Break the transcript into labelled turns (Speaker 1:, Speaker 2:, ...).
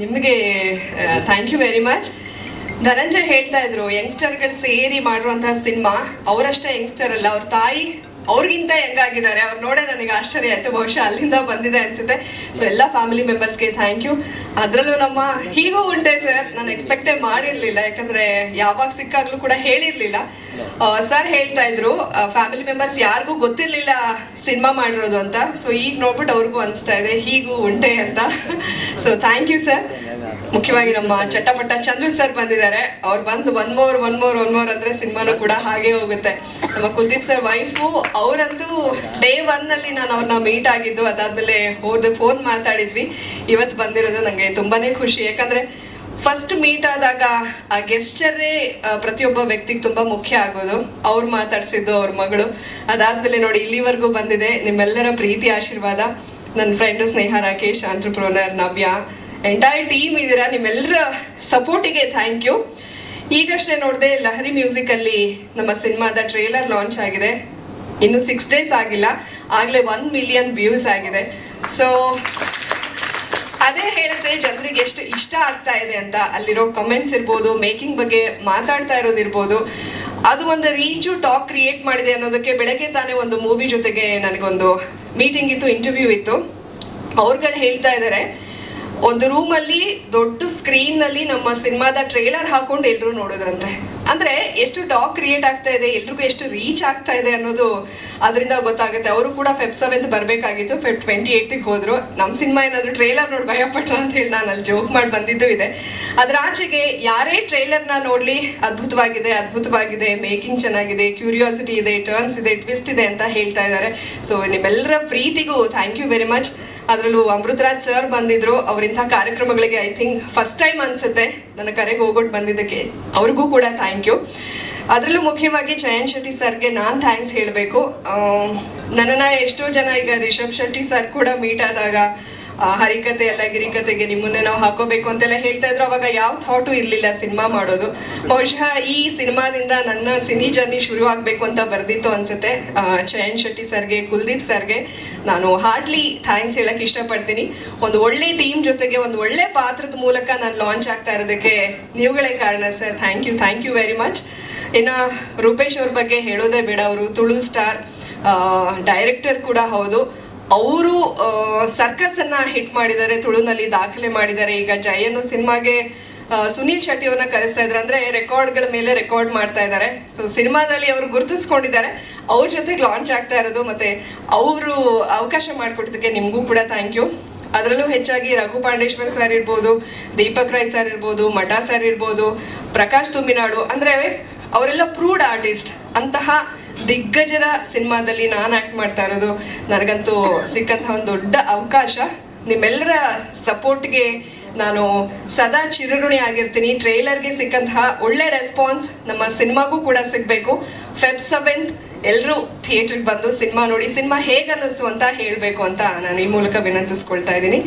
Speaker 1: ನಿಮಗೆ thank you very much. Dhananjay ಹೇಳ್ತಾ ಇದ್ರು ಯಂಗ್ಸ್ಟರ್ಗಳು ಸೇರಿ ಮಾಡಿರುವಂತಹ ಸಿನಿಮಾ. ಅವರಷ್ಟೇ ಯಂಗ್ಸ್ಟರ್ ಅಲ್ಲ, ಅವ್ರ ತಾಯಿ ಅವ್ರಿಗಿಂತ ಹೆಂಗಾಗಿದ್ದಾರೆ ಅವ್ರು ನೋಡೇ ನನಗೆ ಆಶ್ಚರ್ಯ ಆಯಿತು. ಬಹುಶಃ ಅಲ್ಲಿಂದ ಬಂದಿದೆ ಅನಿಸುತ್ತೆ. ಸೊ ಎಲ್ಲ ಫ್ಯಾಮಿಲಿ ಮೆಂಬರ್ಸ್ಗೆ ಥ್ಯಾಂಕ್ ಯು. ಅದರಲ್ಲೂ ನಮ್ಮ ಹೀಗೂ ಉಂಟೆ ಸರ್, ನಾನು ಎಕ್ಸ್ಪೆಕ್ಟೇ ಮಾಡಿರಲಿಲ್ಲ, ಯಾಕಂದರೆ ಯಾವಾಗ ಸಿಕ್ಕಾಗಲೂ ಕೂಡ ಹೇಳಿರಲಿಲ್ಲ. ಸರ್ ಹೇಳ್ತಾ ಇದ್ರು ಫ್ಯಾಮಿಲಿ ಮೆಂಬರ್ಸ್ ಯಾರಿಗೂ ಗೊತ್ತಿರಲಿಲ್ಲ ಸಿನಿಮಾ ಮಾಡಿರೋದು ಅಂತ. ಸೊ ಈಗ ನೋಡ್ಬಿಟ್ಟು ಅವ್ರಿಗೂ ಅನಿಸ್ತಾ ಇದೆ ಹೀಗೂ ಉಂಟೆ ಅಂತ. So thank you sir. ಮುಖ್ಯವಾಗಿ ನಮ್ಮ ಚಟ್ಟಪಟ್ಟ ಚಂದ್ರು ಸರ್ ಬಂದಿದ್ದಾರೆ. ಅವ್ರು ಬಂದು ಒನ್ ಮೋರ್ ಅಂದರೆ ಸಿನಿಮಾನು ಕೂಡ ಹಾಗೆ ಹೋಗುತ್ತೆ. ನಮ್ಮ ಕುಲ್ದೀಪ್ ಸರ್ ವೈಫು, ಅವರಂತೂ ಡೇ 1 ಅಲ್ಲಿ ನಾನು ಅವ್ರನ್ನ ಮೀಟ್ ಆಗಿದ್ದು. ಅದಾದ್ಮೇಲೆ ಅವ್ರದ್ದು ಫೋನ್ ಮಾತಾಡಿದ್ವಿ. ಇವತ್ತು ಬಂದಿರೋದು ನನಗೆ ತುಂಬಾನೇ ಖುಷಿ. ಯಾಕಂದ್ರೆ ಫಸ್ಟ್ ಮೀಟ್ ಆದಾಗ ಆ ಗೆಸ್ಚರೇ ಪ್ರತಿಯೊಬ್ಬ ವ್ಯಕ್ತಿಗೆ ತುಂಬ ಮುಖ್ಯ ಆಗೋದು. ಅವ್ರು ಮಾತಾಡ್ಸಿದ್ದು ಅವ್ರ ಮಗಳು. ಅದಾದ್ಮೇಲೆ ನೋಡಿ ಇಲ್ಲಿವರೆಗೂ ಬಂದಿದೆ. ನಿಮ್ಮೆಲ್ಲರ ಪ್ರೀತಿ ಆಶೀರ್ವಾದ. ನನ್ನ ಫ್ರೆಂಡು ಸ್ನೇಹ ರಾಕೇಶ್, ಆಂಟ್ರಪ್ರೋನರ್ ನವ್ಯ, ಎಂಟೈರ್ ಟೀಮ್ ಇದ್ದೀರಾ. ನಿಮ್ಮೆಲ್ಲರ ಸಪೋರ್ಟಿಗೆ ಥ್ಯಾಂಕ್ ಯು. ಈಗಷ್ಟೇ ನೋಡಿದೆ ಲಹರಿ ಮ್ಯೂಸಿಕಲ್ಲಿ ನಮ್ಮ ಸಿನಿಮಾದ ಟ್ರೇಲರ್ ಲಾಂಚ್ ಆಗಿದೆ. ಇನ್ನು 6 days ಆಗಿಲ್ಲ, ಆಗಲೇ 1 million ವ್ಯೂಸ್ ಆಗಿದೆ. ಸೊ ಅದೇ ಹೇಳುತ್ತೆ ಜನರಿಗೆ ಎಷ್ಟು ಇಷ್ಟ ಆಗ್ತಾ ಇದೆ ಅಂತ. ಅಲ್ಲಿರೋ ಕಮೆಂಟ್ಸ್ ಇರ್ಬೋದು, ಮೇಕಿಂಗ್ ಬಗ್ಗೆ ಮಾತಾಡ್ತಾ ಇರೋದಿರ್ಬೋದು, ಅದು ಒಂದು ರೀಚು ಟಾಕ್ ಕ್ರಿಯೇಟ್ ಮಾಡಿದೆ ಅನ್ನೋದಕ್ಕೆ ಬೆಳಗ್ಗೆ ತಾನೇ ಒಂದು ಮೂವಿ ಜೊತೆಗೆ ನನಗೊಂದು ಮೀಟಿಂಗ್ ಇತ್ತು, ಇಂಟರ್ವ್ಯೂ ಇತ್ತು. ಅವ್ರುಗಳು ಹೇಳ್ತಾ ಇದ್ದಾರೆ ಒಂದು ರೂಮಲ್ಲಿ ದೊಡ್ಡ ಸ್ಕ್ರೀನ್ನಲ್ಲಿ ನಮ್ಮ ಸಿನಿಮಾದ ಟ್ರೇಲರ್ ಹಾಕೊಂಡು ಎಲ್ಲರೂ ನೋಡೋದಂತೆ. ಅಂದರೆ ಎಷ್ಟು ಟಾಕ್ ಕ್ರಿಯೇಟ್ ಆಗ್ತಾ ಇದೆ, ಎಲ್ರಿಗೂ ಎಷ್ಟು ರೀಚ್ ಆಗ್ತಾ ಇದೆ ಅನ್ನೋದು ಅದರಿಂದ ಗೊತ್ತಾಗುತ್ತೆ. ಅವರು ಕೂಡ Feb 7th ಬರಬೇಕಾಗಿತ್ತು, Feb 28th ಹೋದರು. ನಮ್ಮ ಸಿನಿಮಾ ಏನಾದರೂ ಟ್ರೇಲರ್ ನೋಡಿ ಭಯಪಟ್ರ ಅಂತ ಹೇಳಿ ನಾನು ಅಲ್ಲಿ ಜೋಕ್ ಮಾಡಿ ಬಂದಿದ್ದು ಇದೆ. ಅದರ ಆಚೆಗೆ ಯಾರೇ ಟ್ರೇಲರ್ನ ನೋಡಲಿ ಅದ್ಭುತವಾಗಿದೆ, ಮೇಕಿಂಗ್ ಚೆನ್ನಾಗಿದೆ, ಕ್ಯೂರಿಯಾಸಿಟಿ ಇದೆ, ಟರ್ನ್ಸ್ ಇದೆ, ಟ್ವಿಸ್ಟ್ ಇದೆ ಅಂತ ಹೇಳ್ತಾ ಇದ್ದಾರೆ. ಸೊ ನಿಮ್ಮೆಲ್ಲರ ಪ್ರೀತಿಗೂ ಥ್ಯಾಂಕ್ ಯು ವೆರಿ ಮಚ್. ಅದರಲ್ಲೂ ಅಮೃತರಾಜ್ ಸರ್ ಬಂದಿದ್ರು. ಅವರಿಂಥ ಕಾರ್ಯಕ್ರಮಗಳಿಗೆ ಐ ಥಿಂಕ್ ಫಸ್ಟ್ ಟೈಮ್ ಅನಿಸುತ್ತೆ ನನ್ನ ಕರೆಗೆ ಹೋಗೋಟ್ಟು ಬಂದಿದ್ದಕ್ಕೆ. ಅವ್ರಿಗೂ ಕೂಡ ಥ್ಯಾಂಕ್ ಯು. ಅದರಲ್ಲೂ ಮುಖ್ಯವಾಗಿ ಚಯನ್ ಶೆಟ್ಟಿ ಸರ್ಗೆ ನಾನು ಥ್ಯಾಂಕ್ಸ್ ಹೇಳಬೇಕು. ನನ್ನನ್ನು ಎಷ್ಟೋ ಜನ ಈಗ ರಿಷಬ್ ಶೆಟ್ಟಿ ಸರ್ ಕೂಡ ಮೀಟ್ ಆದಾಗ ಹರಿಕತೆ ಎಲ್ಲ ಗಿರಿಕತೆಗೆ ನಿಮ್ಮನ್ನೇ ನಾವು ಹಾಕೋಬೇಕು ಅಂತೆಲ್ಲ ಹೇಳ್ತಾ ಇದ್ರು. ಅವಾಗ ಯಾವ ಥಾಟು ಇರಲಿಲ್ಲ ಸಿನಿಮಾ ಮಾಡೋದು. ಬಹುಶಃ ಈ ಸಿನಿಮಾದಿಂದ ನನ್ನ ಸಿನಿ ಜರ್ನಿ ಶುರು ಆಗಬೇಕು ಅಂತ ಬರೆದಿತ್ತು ಅನಿಸುತ್ತೆ. ಚಯನ್ ಶೆಟ್ಟಿ ಸರ್ಗೆ, ಕುಲ್ದೀಪ್ ಸರ್ಗೆ ನಾನು ಹಾರ್ಟ್ಲಿ ಥ್ಯಾಂಕ್ಸ್ ಹೇಳಕ್ಕೆ ಇಷ್ಟಪಡ್ತೀನಿ. ಒಂದು ಒಳ್ಳೆ ಟೀಮ್ ಜೊತೆಗೆ ಒಂದು ಒಳ್ಳೆ ಪಾತ್ರದ ಮೂಲಕ ನಾನು ಲಾಂಚ್ ಆಗ್ತಾ ಇರೋದಕ್ಕೆ ನೀವುಗಳೇ ಕಾರಣ sir. Thank you very much. ಇನ್ನು ರೂಪೇಶ್ ಅವ್ರ ಬಗ್ಗೆ ಹೇಳೋದೇ ಬೇಡ. ಅವರು ತುಳು ಸ್ಟಾರ್, ಡೈರೆಕ್ಟರ್ ಕೂಡ ಹೌದು. ಅವರು ಸರ್ಕಸನ್ನು ಹಿಟ್ ಮಾಡಿದ್ದಾರೆ, ತುಳುನಲ್ಲಿ ದಾಖಲೆ ಮಾಡಿದ್ದಾರೆ. ಈಗ ಜೈ ಅನ್ನೋ ಸಿನಿಮಾಗೆ ಸುನೀಲ್ ಶೆಟ್ಟಿ ಅವ್ರನ್ನ ಕರೆಸ್ತಾ ಇದ್ದಾರೆ. ಅಂದರೆ ರೆಕಾರ್ಡ್ಗಳ ಮೇಲೆ ರೆಕಾರ್ಡ್ ಮಾಡ್ತಾ ಇದ್ದಾರೆ. ಸೊ ಸಿನಿಮಾದಲ್ಲಿ ಅವರು ಗುರುತಿಸ್ಕೊಂಡಿದ್ದಾರೆ. ಅವ್ರ ಜೊತೆಗೆ ಲಾಂಚ್ ಆಗ್ತಾ ಇರೋದು, ಮತ್ತು ಅವರು ಅವಕಾಶ ಮಾಡಿಕೊಟ್ಟಿದ್ದಕ್ಕೆ ನಿಮಗೂ ಕೂಡ ಥ್ಯಾಂಕ್ ಯು. ಅದರಲ್ಲೂ ಹೆಚ್ಚಾಗಿ ರಘು ಪಾಂಡೇಶ್ವರ್ ಸರ್ ಇರ್ಬೋದು, ದೀಪಕ್ ರೈ ಸರ್ ಇರ್ಬೋದು, ಮಠ ಸರ್ ಇರ್ಬೋದು, ಪ್ರಕಾಶ್ ತುಮ್ಮಿನಾಡು, ಅಂದರೆ ಅವರೆಲ್ಲ ಪ್ರೂವ್ಡ್ ಆರ್ಟಿಸ್ಟ್. ಅಂತಹ ದಿಗ್ಗಜರ ಸಿನಿಮಾದಲ್ಲಿ ನಾನು ಆ್ಯಕ್ಟ್ ಮಾಡ್ತಾ ಇರೋದು ನನಗಂತೂ ಸಿಕ್ಕಂತಹ ಒಂದು ದೊಡ್ಡ ಅವಕಾಶ. ನಿಮ್ಮೆಲ್ಲರ ಸಪೋರ್ಟ್ಗೆ ನಾನು ಸದಾ ಚಿರಋಣಿ ಆಗಿರ್ತೀನಿ. ಟ್ರೇಲರ್ಗೆ ಸಿಕ್ಕಂತಹ ಒಳ್ಳೆ ರೆಸ್ಪಾನ್ಸ್ ನಮ್ಮ ಸಿನಿಮಾಗೂ ಕೂಡ ಸಿಗಬೇಕು. Feb 7th ಎಲ್ಲರೂ ಥಿಯೇಟ್ರಿಗೆ ಬಂದು ಸಿನಿಮಾ ನೋಡಿ ಸಿನಿಮಾ ಹೇಗೆ ಅನ್ನಿಸ್ತು ಅಂತ ಹೇಳಬೇಕು ಅಂತ ನಾನು ಈ ಮೂಲಕ ವಿನಂತಿಸ್ಕೊಳ್ತಾ ಇದ್ದೀನಿ.